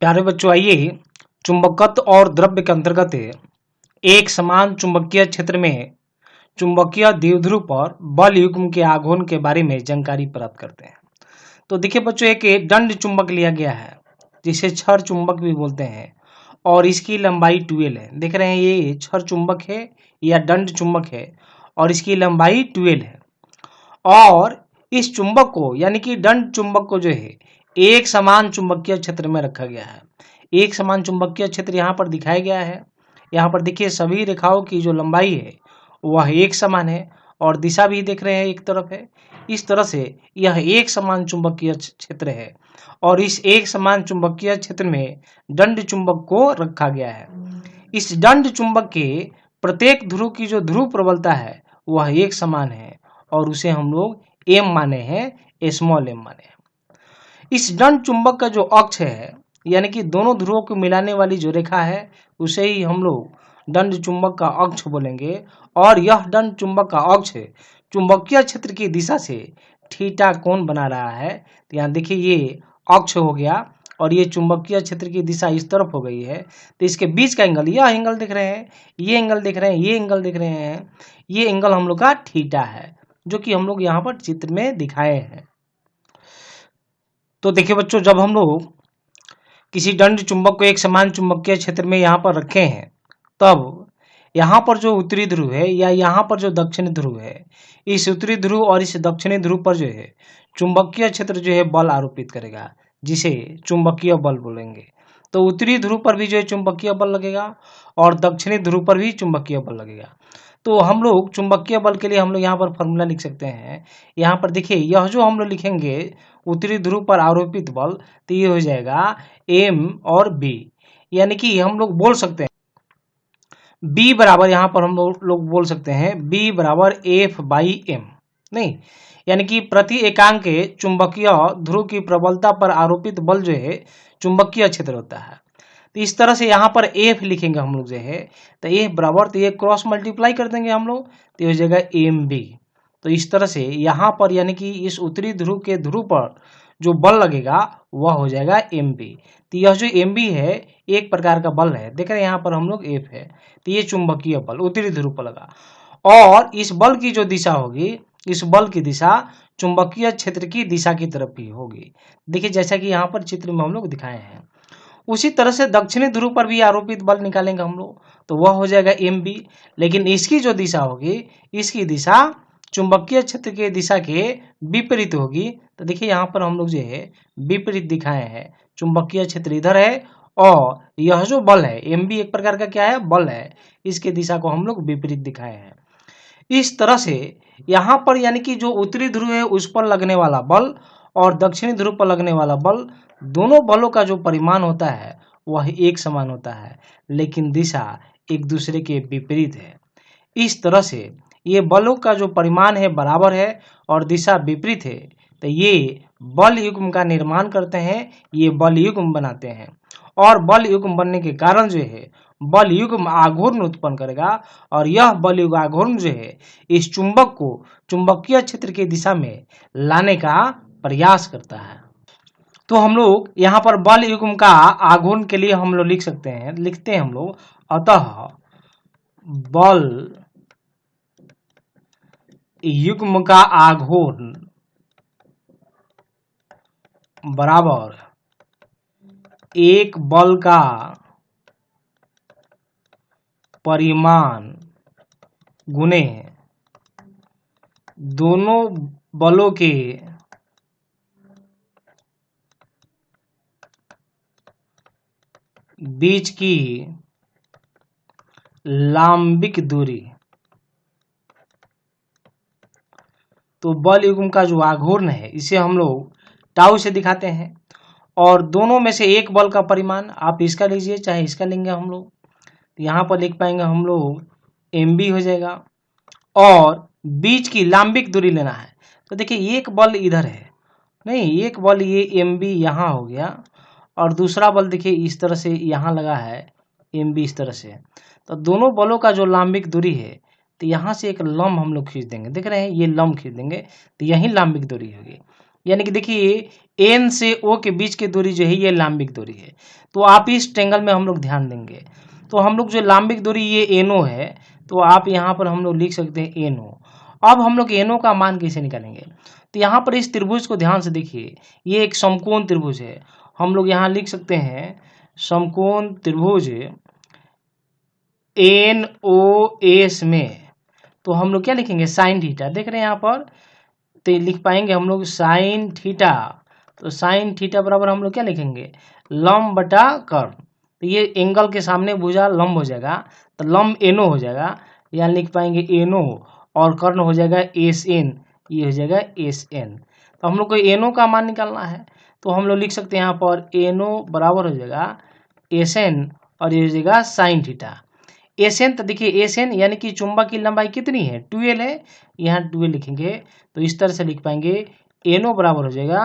प्यारे बच्चों, आइए चुंबकत्व और द्रव्य के अंतर्गत एक समान चुंबकीय क्षेत्र में चुंबकीय द्विध्रुव पर बल युग्म के आघूर्ण के बारे में जानकारी प्राप्त करते हैं। तो देखिए बच्चों, एक दंड चुंबक लिया गया है जिसे छड़ चुंबक भी बोलते हैं और इसकी लंबाई 12 है। देख रहे हैं, ये छड़ चुंबक है या दंड चुंबक है और इसकी लंबाई 12 है। और इस चुंबक को यानी कि दंड चुंबक को जो है एक समान चुंबकीय क्षेत्र में रखा गया है। एक समान चुंबकीय क्षेत्र यहाँ पर दिखाया गया है। यहाँ पर देखिए सभी रेखाओं की जो लंबाई है वह एक समान है और दिशा भी देख रहे हैं एक तरफ है। इस तरह से यह एक समान चुंबकीय क्षेत्र है और इस एक समान चुंबकीय क्षेत्र में दंड चुंबक को रखा गया है। इस दंड चुंबक के प्रत्येक ध्रुव की जो ध्रुव प्रबलता है वह एक समान है और उसे हम लोग एम माने हैं, स्मॉल एम माने हैं। इस दंड चुंबक का जो अक्ष है यानी कि दोनों ध्रुवों को मिलाने वाली जो रेखा है उसे ही हम लोग दंड चुंबक का अक्ष बोलेंगे। और यह दंड चुंबक का अक्ष चुंबकीय क्षेत्र की दिशा से थीटा कोण बना रहा है। तो यहाँ देखिए ये अक्ष हो गया और ये चुंबकीय क्षेत्र की दिशा इस तरफ हो गई है। तो इसके बीच का एंगल, यह एंगल दिख रहे हैं, ये एंगल दिख रहे हैं, ये एंगल दिख रहे हैं, ये एंगल हम लोग का थीटा है जो कि हम लोग यहाँ पर चित्र में दिखाए हैं। तो देखिए बच्चों, जब हम लोग किसी दंड चुंबक को एक समान चुंबकीय क्षेत्र में यहाँ पर रखे हैं तब यहाँ पर जो उत्तरी ध्रुव है या यहाँ पर जो दक्षिणी ध्रुव है, इस उत्तरी ध्रुव और इस दक्षिणी ध्रुव पर जो है चुंबकीय क्षेत्र जो है बल आरोपित करेगा जिसे चुंबकीय बल बोलेंगे। तो उत्तरी ध्रुव पर भी जो है चुंबकीय बल लगेगा और दक्षिणी ध्रुव पर भी चुंबकीय बल लगेगा। तो हम लोग चुंबकीय बल के लिए हम लोग यहाँ पर फॉर्मूला लिख सकते हैं। यहाँ पर देखिए यह जो हम लोग लिखेंगे उत्तरी ध्रुव पर आरोपित बल, तो ये हो जाएगा एम और बी। यानी कि हम लोग बोल सकते हैं बी बराबर, यहाँ पर हम लोग बोल सकते हैं बी बराबर एफ बाई एम। नहीं, यानी कि प्रति एकांक के चुंबकीय ध्रुव की प्रबलता पर आरोपित बल जो है चुंबकीय क्षेत्र होता है। तो इस तरह से यहाँ पर एफ लिखेंगे हम लोग जो है, तो एफ बराबर, तो ये क्रॉस मल्टीप्लाई कर देंगे हम लोग, तो ये हो जाएगा एम बी। तो इस तरह से यहाँ पर यानी कि इस उत्तरी ध्रुव के ध्रुव पर जो बल लगेगा वह हो जाएगा एम बी। तो यह जो एम बी है एक प्रकार का बल है। देख रहे हैं यहाँ पर हम लोग एफ है, तो ये चुंबकीय बल उत्तरी ध्रुव पर लगा। और इस बल की जो दिशा होगी, इस बल की दिशा चुंबकीय क्षेत्र की दिशा की तरफ ही होगी। देखिए जैसा कि यहाँ पर चित्र में हम लोग दिखाए हैं। उसी तरह से दक्षिणी ध्रुव पर भी आरोपित बल निकालेंगे हम लोग, तो वह हो जाएगा एम बी। लेकिन इसकी जो दिशा होगी, इसकी दिशा चुंबकीय क्षेत्र के दिशा के विपरीत होगी। तो देखिए यहाँ पर हम लोग जो है विपरीत दिखाए हैं, चुंबकीय क्षेत्र इधर है और यह जो बल है एम बी एक प्रकार का क्या है, बल है, इसके दिशा को हम लोग विपरीत दिखाए हैं। इस तरह से यहाँ पर यानी कि जो उत्तरी ध्रुव है उस पर लगने वाला बल और दक्षिणी ध्रुव पर लगने वाला बल, दोनों बलों का जो परिमाण होता है वह एक समान होता है, लेकिन दिशा एक दूसरे के विपरीत है। इस तरह से ये बलों का जो परिमाण है बराबर है और दिशा विपरीत है, तो ये बल युग्म का निर्माण करते हैं, ये बल युग्म बनाते हैं। और बल युग्म बनने के कारण जो है बल युग्म आघूर्ण उत्पन्न करेगा और यह बल युग्म आघूर्ण जो है इस चुंबक को चुंबकीय क्षेत्र की दिशा में लाने का प्रयास करता है। तो हम लोग यहाँ पर बल युग्म का आघूर्ण के लिए हम लोग लिख सकते हैं, लिखते हैं हम लोग, अतः बल युग्म का आघूर्ण बराबर एक बल का परिमाण गुने दोनों बलों के बीच की लंबिक दूरी। तो बल युग्म का जो आघूर्ण है इसे हम लोग टाउ से दिखाते हैं और दोनों में से एक बल का परिमाण, आप इसका लीजिए चाहे इसका लेंगे हम लोग, यहाँ पर लिख पाएंगे हम लोग एम बी हो जाएगा और बीच की लंबिक दूरी लेना है। तो देखिए एक बल इधर है, नहीं एक बल ये एम बी यहाँ हो गया और दूसरा बल देखिए इस तरह से यहाँ लगा है एम बी इस तरह से। तो दोनों बलों का जो लंबिक दूरी है, तो यहाँ से एक लंब हम लोग खींच देंगे, देख रहे हैं ये लंब खींच देंगे, तो यही लंबिक दूरी होगी। यानी कि देखिए एन से ओ के बीच की दूरी जो है ये लांबिक दूरी है। तो आप इस ट्रेंगल में हम लोग ध्यान देंगे, तो हम लोग जो लांबिक दूरी ये एनओ है, तो आप यहाँ पर हम लोग लिख सकते हैं एनओ। अब हम लोग एनओ का मान कैसे निकालेंगे, तो यहाँ पर इस त्रिभुज को ध्यान से देखिए, ये एक समकोण त्रिभुज है। हम लोग यहाँ लिख सकते हैं समकोण त्रिभुज एन ओ एस में, तो हम लोग क्या लिखेंगे साइन थीटा, देख रहे हैं यहाँ पर, तो लिख पाएंगे हम लोग साइन थीटा। तो साइन थीटा बराबर हम लोग क्या लिखेंगे लंब बटा कर्ण, तो ये एंगल के सामने भुजा लंब हो जाएगा, तो लंब एनो हो जाएगा, यहाँ लिख पाएंगे एनो, और कर्ण हो जाएगा एस एन, ये हो जाएगा एस एन। तो हम लोग को एनो का मान निकालना है, तो हम लोग लिख सकते हैं यहाँ पर एनो बराबर हो जाएगा एस एन, और ये हो जाएगा साइन थीटा। एस एन, तो देखिए एस एन यानी कि चुंबक की लंबाई कितनी है 12 है, यहाँ 12 लिखेंगे, तो इस तरह से लिख पाएंगे एनो बराबर हो जाएगा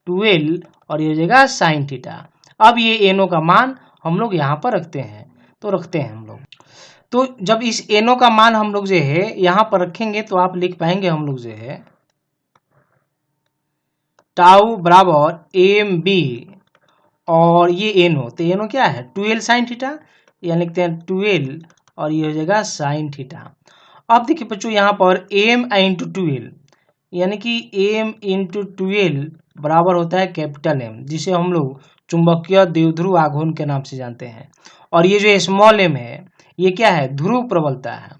12, और ये हो जाएगा साइन थीटा। अब ये एनो का मान हम लोग यहाँ पर रखते हैं, तो रखते हैं हम लोग, तो जब इस एनो का मान हम लोग जो है यहाँ पर रखेंगे, तो आप लिख पाएंगे हम लोग जो है टाउ बराबर एम बी, और ये एनो, तो एनो क्या है 12 साइन थीटा, यहाँ लिखते हैं 12, और ये हो जाएगा साइन थीटा। अब देखिए बच्चों यहाँ पर एम इंटू 12, यानी कि एम इंटू 12 बराबर होता है कैपिटल एम, जिसे हम लोग चुंबकीय द्विध्रुव आघूर्ण के नाम से जानते हैं। और ये जो स्मॉल एम है ये क्या है ध्रुव प्रबलता है।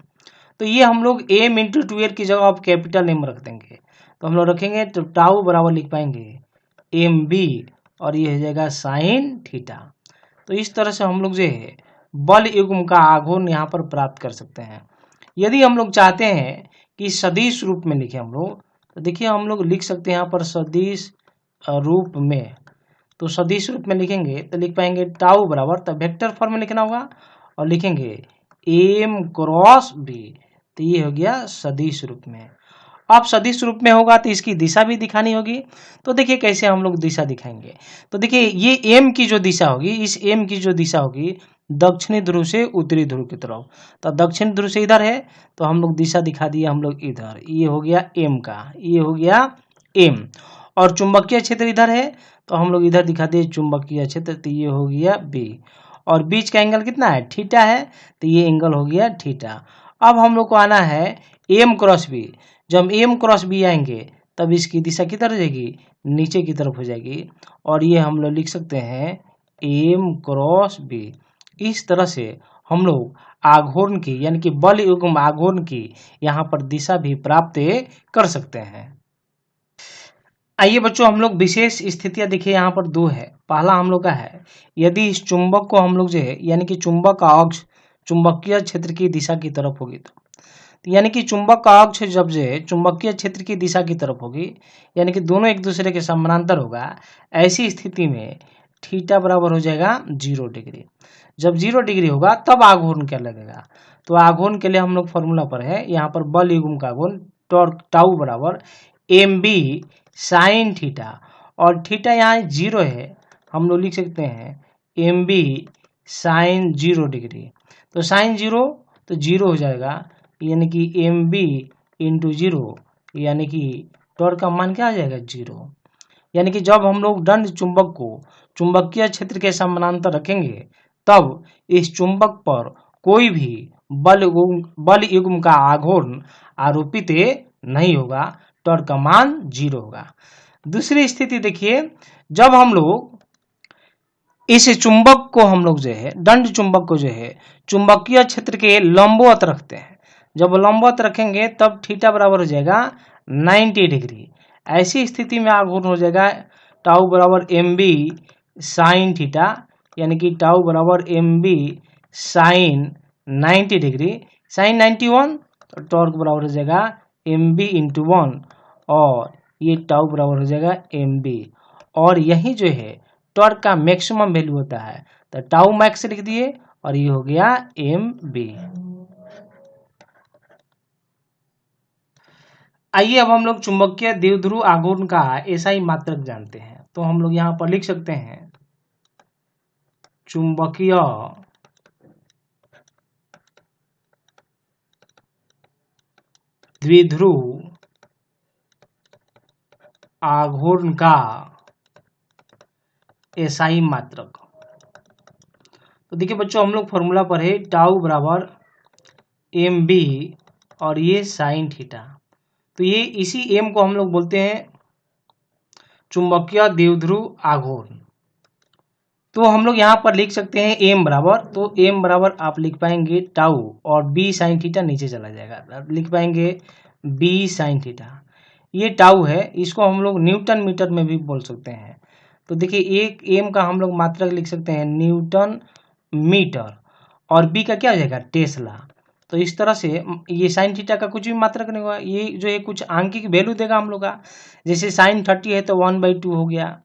तो ये हम लोग एम इंटू 12 की जगह आप कैपिटल एम रख देंगे, तो हम लोग रखेंगे तो टाउ बराबर लिख पाएंगे एम बी, और ये हो जाएगा साइन थीटा। तो इस तरह से हम लोग जो है बल युग्म का आघूर्ण यहाँ पर प्राप्त कर सकते हैं। यदि हम लोग चाहते हैं कि सदिश रूप में लिखें हम लोग, तो देखिए हम लोग लिख सकते हैं यहाँ पर सदिश रूप में, तो सदिश रूप में लिखेंगे तो लिख पाएंगे टाउ बराबर, तो वेक्टर फॉर्म में लिखना होगा, और लिखेंगे एम क्रॉस बी, तो ये हो गया सदिश रूप में। अब सदिश रूप में होगा तो इसकी दिशा भी दिखानी होगी, तो देखिए कैसे हम लोग दिशा दिखाएंगे। तो देखिए ये एम की जो दिशा होगी, इस एम की जो दिशा होगी दक्षिणी ध्रुव से उत्तरी ध्रुव की तरफ, तो दक्षिण ध्रुव से इधर है, तो हम लोग दिशा दिखा दिए हम लोग इधर, ये हो गया एम का, ये हो गया एम। और चुंबकीय क्षेत्र इधर है, तो हम लोग इधर दिखा दिए चुंबकीय क्षेत्र, तो ये हो गया बी। और बीच का एंगल कितना है थीटा है, तो ये एंगल हो गया थीटा। अब हम लोग को आना है एम क्रॉस बी, जब एम क्रॉस बी आएंगे तब इसकी दिशा किधर हो जाएगी नीचे की तरफ हो जाएगी, और ये हम लोग लिख सकते हैं एम क्रॉस बी। इस तरह से हम लोग आघूर्ण की यानी कि बल युग्म आघूर्ण की यहाँ पर दिशा भी प्राप्त कर सकते हैं। आइए बच्चों हम लोग विशेष स्थितियां देखिए यहाँ पर दो है। पहला हम लोग का है यदि इस चुंबक को हम लोग जो है यानी कि चुंबक का अक्ष चुंबकीय क्षेत्र की दिशा की तरफ होगी, तो यानी कि चुंबक का अक्ष जब जो है चुंबकीय क्षेत्र की दिशा की तरफ होगी, यानी कि दोनों एक दूसरे के समानांतर होगा, ऐसी स्थिति में थीटा बराबर हो जाएगा 0 डिग्री। जब 0 डिग्री होगा तब आघूर्ण क्या लगेगा, तो आघूर्ण के लिए हम लोग फॉर्मूला पर है यहाँ पर बल युग्म का आघूर्ण टॉर्क टाउ बराबर एम बी साइन थीटा, और थीटा यहाँ 0 है, हम लोग लिख सकते हैं एम बी साइन 0 डिग्री। तो साइन 0 तो 0 हो जाएगा, यानी कि एम बी इंटू 0, यानी कि टॉर्क का मान क्या आ जाएगा 0। यानी कि जब हम लोग दंड चुंबक को चुंबकीय क्षेत्र के समानांतर रखेंगे तब इस चुंबक पर कोई भी बल युग्म का आघूर्ण आरोपित नहीं होगा, टॉर्क का मान 0 होगा। दूसरी स्थिति देखिए, जब हम लोग इस चुंबक को हम लोग जो है दंड चुंबक को जो है चुंबकीय क्षेत्र के लंबवत रखते हैं, जब लंबवत रखेंगे तब थीटा बराबर हो जाएगा 90 डिग्री। ऐसी स्थिति में आघूर्ण हो जाएगा टाउ बराबर एम बी साइन थीटा, यानी कि टाउ बराबर M B sine 90 degree, sine 91, तो टॉर्क बराबर हो जाएगा एम बी इंटू 1, और ये टाउ बराबर हो जाएगा एम बी। और यही जो है टॉर्क का मैक्सिमम वैल्यू होता है, तो टाउ मैक्स लिख दिए, और ये हो गया एम बी। आइए अब हम लोग चुंबकीय द्विध्रुव आघूर्ण का एसआई मात्रक जानते हैं, तो हम लोग यहाँ पर लिख सकते हैं चुंबकीय द्विध्रुव आघूर्ण का एसआई मात्रक। तो देखिए बच्चों, हम लोग फॉर्मूला पढ़े टाउ बराबर एम बी और ये साइन थीटा। तो ये इसी एम को हम लोग बोलते हैं चुंबकीय द्विध्रुव आघूर्ण। तो हम लोग यहाँ पर लिख सकते हैं एम बराबर, तो एम बराबर आप लिख पाएंगे टाउ और बी साइन थीटा नीचे चला जाएगा, लिख पाएंगे बी साइन थीटा। ये टाउ है, इसको हम लोग न्यूटन मीटर में भी बोल सकते हैं। तो देखिए एक एम का हम लोग मात्रक लिख सकते हैं न्यूटन मीटर और बी का क्या हो जाएगा टेस्ला। तो इस तरह से ये साइन थीटा का कुछ भी मात्रक नहीं होगा, ये जो है कुछ आंकिक वैल्यू देगा हम लोग का। जैसे साइन 30 है तो 1/2 हो गया,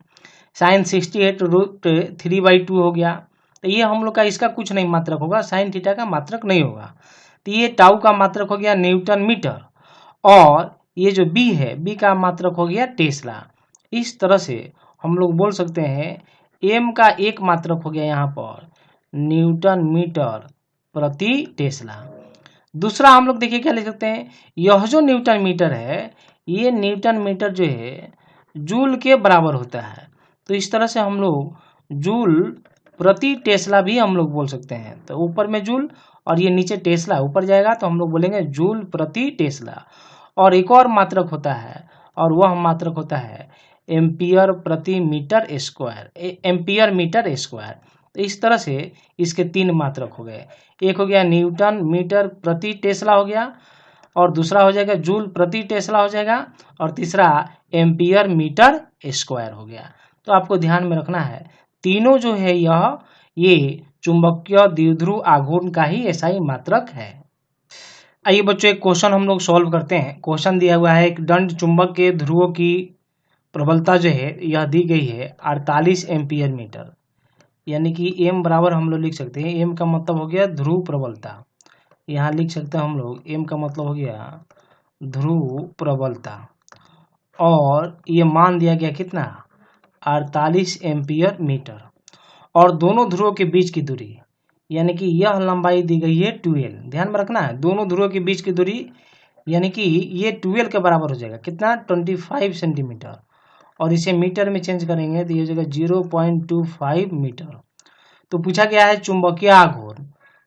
साइन 60 है तो √3/2 हो गया। तो ये हम लोग का इसका कुछ नहीं मात्रक होगा, साइन थीटा का मात्रक नहीं होगा। तो ये टाउ का मात्रक हो गया न्यूटन मीटर और ये जो बी है बी का मात्रक हो गया टेस्ला। इस तरह से हम लोग बोल सकते हैं एम का एक मात्रक हो गया यहाँ पर न्यूटन मीटर प्रति टेस्ला। दूसरा हम लोग देखिए क्या लिख सकते हैं, यह जो न्यूटन मीटर है ये न्यूटन मीटर जो है जूल के बराबर होता है। तो इस तरह से हम लोग जूल प्रति टेस्ला भी हम लोग बोल सकते हैं। तो ऊपर में जूल और ये नीचे टेस्ला ऊपर जाएगा तो हम लोग बोलेंगे जूल प्रति टेस्ला। और एक और मात्रक होता है और वह मात्रक होता है एम्पियर प्रति metre square, ampere metre square. तो इस तरह से इसके तीन मात्रक हो गए, एक हो गया न्यूटन मीटर प्रति टेस्ला हो गया और दूसरा हो जाएगा जूल प्रति टेस्ला हो जाएगा और तीसरा एम्पियर मीटर स्क्वायर हो गया। तो आपको ध्यान में रखना है तीनों जो है ये चुंबकीय द्विध्रुव आघूर्ण का ही एसआई मात्रक है। आइए बच्चों एक क्वेश्चन हम लोग सॉल्व करते हैं। क्वेश्चन दिया हुआ है एक दंड चुंबक के ध्रुवों की प्रबलता जो है यह दी गई है 48 एम्पियर मीटर, यानी कि एम बराबर हम लोग लिख सकते हैं, एम का मतलब हो गया ध्रुव प्रबलता, यहाँ लिख सकते हैं हम लोग एम का मतलब हो गया ध्रुव प्रबलता और ये मान दिया गया कितना 48 एम्पियर मीटर और दोनों ध्रुवों के बीच की दूरी यानी कि यह लंबाई दी गई है 12। ध्यान में रखना है दोनों ध्रुवों के बीच की दूरी यानी कि ये 12 के बराबर हो जाएगा कितना 25 सेंटीमीटर और इसे मीटर में चेंज करेंगे तो ये हो जाएगा 0.25 मीटर। तो पूछा गया है चुंबकीय आघूर्ण,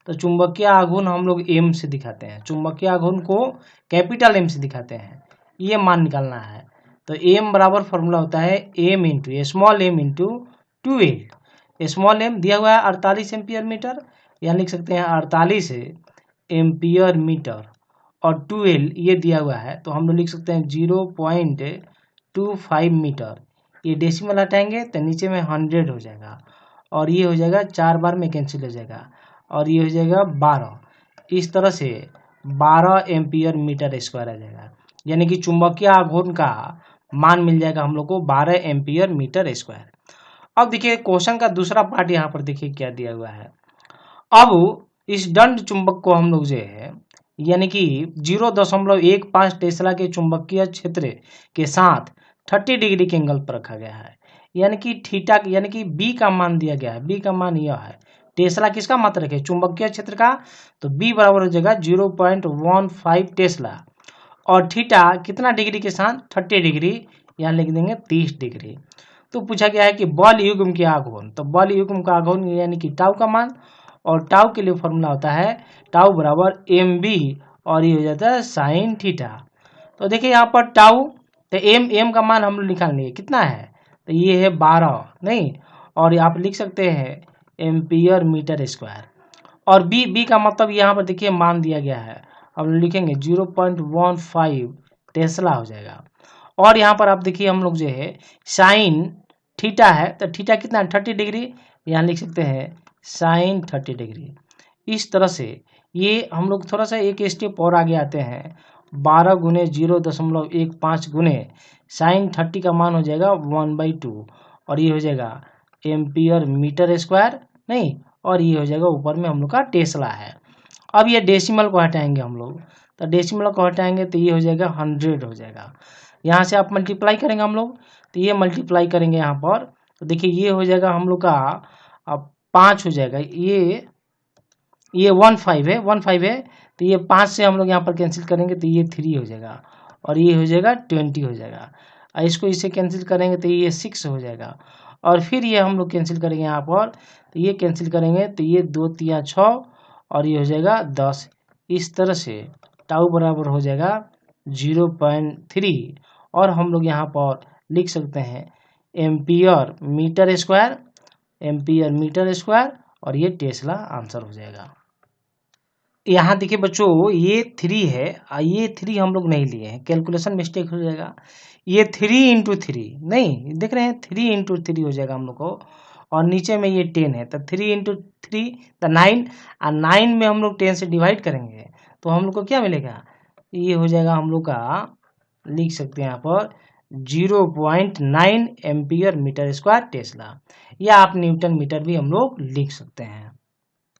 तो चुंबकीय आघूर्ण हम लोग एम से दिखाते हैं, चुंबकीय आघूर्ण को कैपिटल एम से दिखाते हैं, ये मान निकालना है। तो एम बराबर फॉर्मूला होता है M into small m into 12। Small m दिया हुआ है 48 एम्पियर मीटर, यहाँ लिख सकते हैं 48 एम्पियर मीटर और 12 ये दिया हुआ है तो हम लोग लिख सकते हैं 0.25 मीटर। ये डेसिमल हटाएंगे तो नीचे में 100 हो जाएगा और ये हो जाएगा 4 बार में कैंसिल हो जाएगा और ये हो जाएगा 12। इस तरह से 12 एम्पियर मीटर स्क्वायर आ जाएगा, यानी कि चुंबकीय आघूर्ण का मान मिल जाएगा हम लोग को 12 एम्पियर मीटर स्क्वायर। अब देखिए क्वेश्चन का दूसरा पार्ट यहाँ पर देखिए क्या दिया हुआ है। अब इस दंड चुंबक को हम लोग जो है यानी कि 0.15 टेस्ला के चुंबकीय क्षेत्र के साथ 30 डिग्री के एंगल पर रखा गया है, यानी कि थीटा यानी कि बी का मान दिया गया है, बी का मान यह है। टेस्ला किसका मात्रक है चुंबकीय क्षेत्र का, तो बी बराबर हो जाएगा 0.15 टेस्ला और थीटा कितना डिग्री के साथ 30 डिग्री, यहाँ लिख देंगे 30 डिग्री। तो पूछा गया है कि बल युग्म के आघूर्ण, तो बल युग्म का आघूर्ण यानी कि टाउ का मान और टाउ के लिए फॉर्मूला होता है टाउ बराबर एम बी और ये हो जाता है साइन थीटा। तो देखिए यहाँ पर टाउ तो एम का मान हम लोग निकाल लेंगे कितना है, तो ये है 12 नहीं और आप लिख सकते हैं एम्पियर मीटर स्क्वायर और बी का मतलब यहाँ पर देखिए मान दिया गया है, हम लिखेंगे 0.15 टेस्ला हो जाएगा। और यहाँ पर आप देखिए हम लोग जो है साइन थीटा है तो थीटा कितना है 30 डिग्री, यहाँ लिख सकते हैं साइन 30 डिग्री। इस तरह से ये हम लोग थोड़ा सा एक स्टेप और आगे आते हैं, 12 गुने 0.15 गुने साइन 30 का मान हो जाएगा 1/2 और ये हो जाएगा एम्पियर मीटर स्क्वायर नहीं और ये हो जाएगा ऊपर में हम लोग का टेस्ला है। अब ये डेसिमल को हटाएंगे हम लोग, तो डेसिमल को हटाएंगे तो ये हो जाएगा 100 हो जाएगा। यहाँ से आप मल्टीप्लाई करेंगे हम लोग, तो ये मल्टीप्लाई करेंगे यहाँ पर तो देखिए ये हो जाएगा हम लोग का अब 5 हो जाएगा, ये 15 है तो ये 5 से हम लोग यहाँ पर कैंसिल करेंगे तो ये 3 हो जाएगा और ये हो जाएगा 20 हो जाएगा। और इसको इससे कैंसिल करेंगे तो ये 6 हो जाएगा, और फिर ये हम लोग कैंसिल करेंगे यहाँ पर, तो ये कैंसिल करेंगे तो ये 2 तिया 6 और ये हो जाएगा 10। इस तरह से टाउ बराबर हो जाएगा 0.3, और हम लोग यहाँ पर लिख सकते हैं ampere metre square, ampere metre square, और ये टेस्ला आंसर हो जाएगा। यहाँ देखिए बच्चों, ये 3 है, ये 3 हम लोग नहीं लिए हैं, कैलकुलेशन मिस्टेक हो जाएगा। ये 3 × 3 नहीं देख रहे हैं, 3 × 3 हो जाएगा हम लोग को, और नीचे में ये 10 है, तो 3 × 3 तो 9, और 9 में हम लोग 10 से डिवाइड करेंगे तो हम लोग को क्या मिलेगा, ये हो जाएगा हम लोग का, लिख सकते हैं यहाँ पर 0.9 एम्पियर मीटर स्क्वायर टेस्ला, या आप न्यूटन मीटर भी हम लोग लिख सकते हैं।